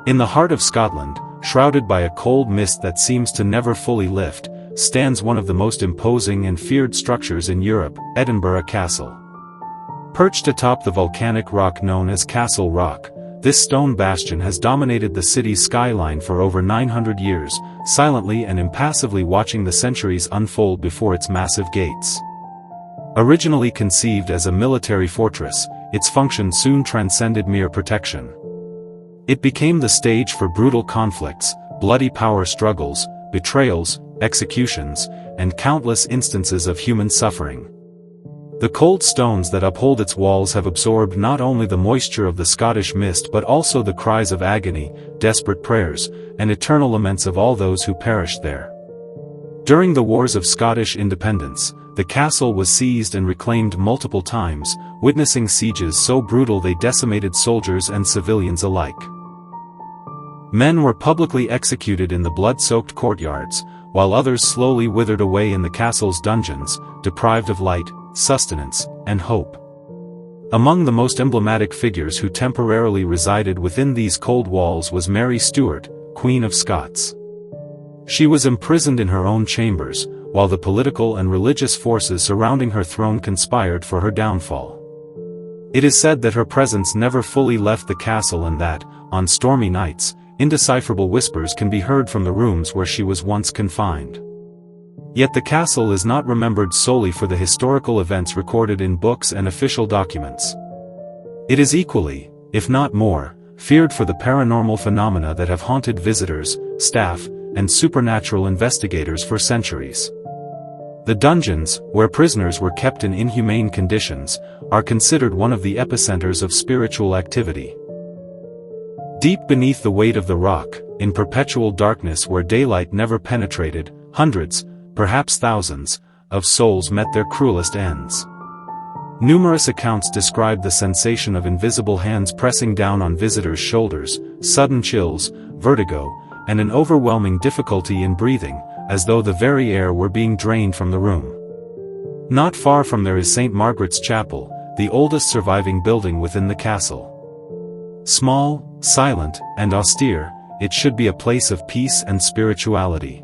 In the heart of Scotland, shrouded by a cold mist that seems to never fully lift, stands one of the most imposing and feared structures in Europe, Edinburgh Castle. Perched atop the volcanic rock known as Castle Rock, this stone bastion has dominated the city's skyline for over 900 years, silently and impassively watching the centuries unfold before its massive gates. Originally conceived as a military fortress, its function soon transcended mere protection. It became the stage for brutal conflicts, bloody power struggles, betrayals, executions, and countless instances of human suffering. The cold stones that uphold its walls have absorbed not only the moisture of the Scottish mist but also the cries of agony, desperate prayers, and eternal laments of all those who perished there. During the Wars of Scottish Independence, the castle was seized and reclaimed multiple times, witnessing sieges so brutal they decimated soldiers and civilians alike. Men were publicly executed in the blood-soaked courtyards, while others slowly withered away in the castle's dungeons, deprived of light, sustenance, and hope. Among the most emblematic figures who temporarily resided within these cold walls was Mary Stuart, Queen of Scots. She was imprisoned in her own chambers, while the political and religious forces surrounding her throne conspired for her downfall. It is said that her presence never fully left the castle and that, on stormy nights, indecipherable whispers can be heard from the rooms where she was once confined. Yet the castle is not remembered solely for the historical events recorded in books and official documents. It is equally, if not more, feared for the paranormal phenomena that have haunted visitors, staff, and supernatural investigators for centuries. The dungeons, where prisoners were kept in inhumane conditions, are considered one of the epicenters of spiritual activity. Deep beneath the weight of the rock, in perpetual darkness where daylight never penetrated, hundreds, perhaps thousands, of souls met their cruelest ends. Numerous accounts describe the sensation of invisible hands pressing down on visitors' shoulders, sudden chills, vertigo, and an overwhelming difficulty in breathing, as though the very air were being drained from the room. Not far from there is St. Margaret's Chapel, the oldest surviving building within the castle. Small, silent, and austere, it should be a place of peace and spirituality.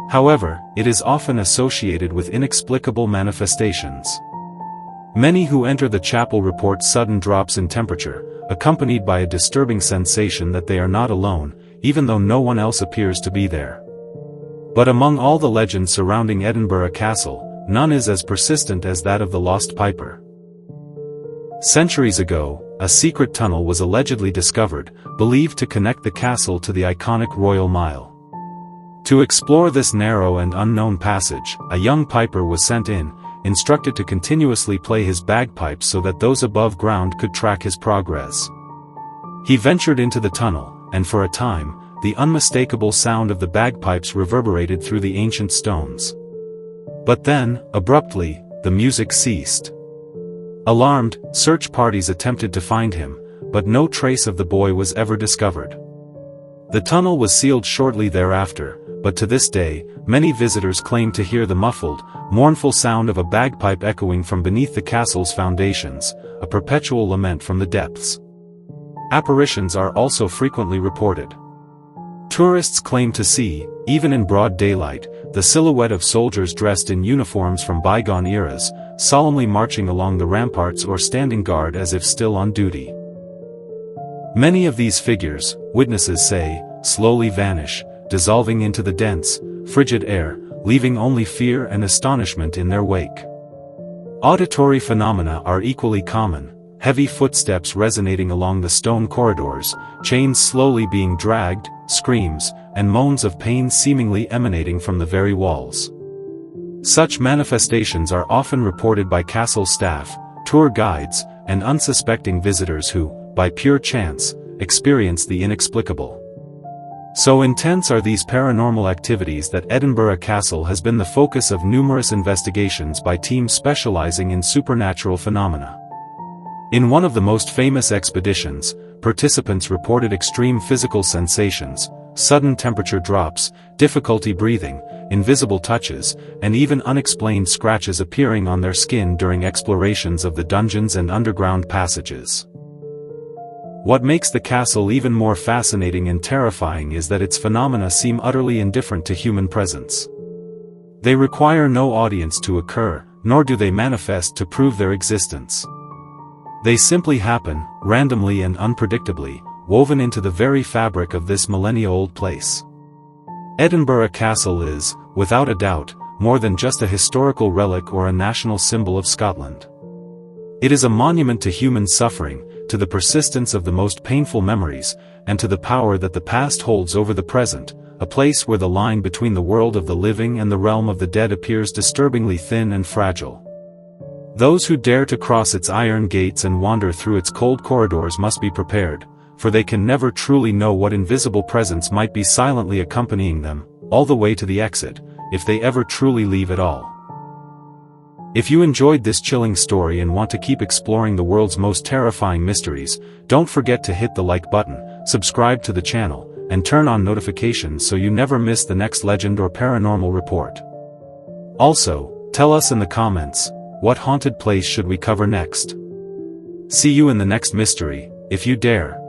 However, it is often associated with inexplicable manifestations. Many who enter the chapel report sudden drops in temperature, accompanied by a disturbing sensation that they are not alone, even though no one else appears to be there. But among all the legends surrounding Edinburgh Castle, none is as persistent as that of the Lost Piper. Centuries ago, a secret tunnel was allegedly discovered, believed to connect the castle to the iconic Royal Mile. To explore this narrow and unknown passage, a young piper was sent in, instructed to continuously play his bagpipes so that those above ground could track his progress. He ventured into the tunnel, and for a time, the unmistakable sound of the bagpipes reverberated through the ancient stones. But then, abruptly, the music ceased. Alarmed, search parties attempted to find him, but no trace of the boy was ever discovered. The tunnel was sealed shortly thereafter, but to this day, many visitors claim to hear the muffled, mournful sound of a bagpipe echoing from beneath the castle's foundations, a perpetual lament from the depths. Apparitions are also frequently reported. Tourists claim to see, even in broad daylight, the silhouette of soldiers dressed in uniforms from bygone eras, solemnly marching along the ramparts or standing guard as if still on duty. Many of these figures, witnesses say, slowly vanish, dissolving into the dense, frigid air, leaving only fear and astonishment in their wake. Auditory phenomena are equally common, heavy footsteps resonating along the stone corridors, chains slowly being dragged, screams, and moans of pain seemingly emanating from the very walls. Such manifestations are often reported by castle staff, tour guides, and unsuspecting visitors who, by pure chance, experience the inexplicable. So intense are these paranormal activities that Edinburgh Castle has been the focus of numerous investigations by teams specializing in supernatural phenomena. In one of the most famous expeditions, participants reported extreme physical sensations, sudden temperature drops, difficulty breathing, invisible touches, and even unexplained scratches appearing on their skin during explorations of the dungeons and underground passages. What makes the castle even more fascinating and terrifying is that its phenomena seem utterly indifferent to human presence. They require no audience to occur, nor do they manifest to prove their existence. They simply happen, randomly and unpredictably, woven into the very fabric of this millennia-old place. Edinburgh Castle is, without a doubt, more than just a historical relic or a national symbol of Scotland. It is a monument to human suffering, to the persistence of the most painful memories, and to the power that the past holds over the present, a place where the line between the world of the living and the realm of the dead appears disturbingly thin and fragile. Those who dare to cross its iron gates and wander through its cold corridors must be prepared, for they can never truly know what invisible presence might be silently accompanying them, all the way to the exit, if they ever truly leave at all. If you enjoyed this chilling story and want to keep exploring the world's most terrifying mysteries, don't forget to hit the like button, subscribe to the channel, and turn on notifications so you never miss the next legend or paranormal report. Also, tell us in the comments, what haunted place should we cover next? See you in the next mystery, if you dare.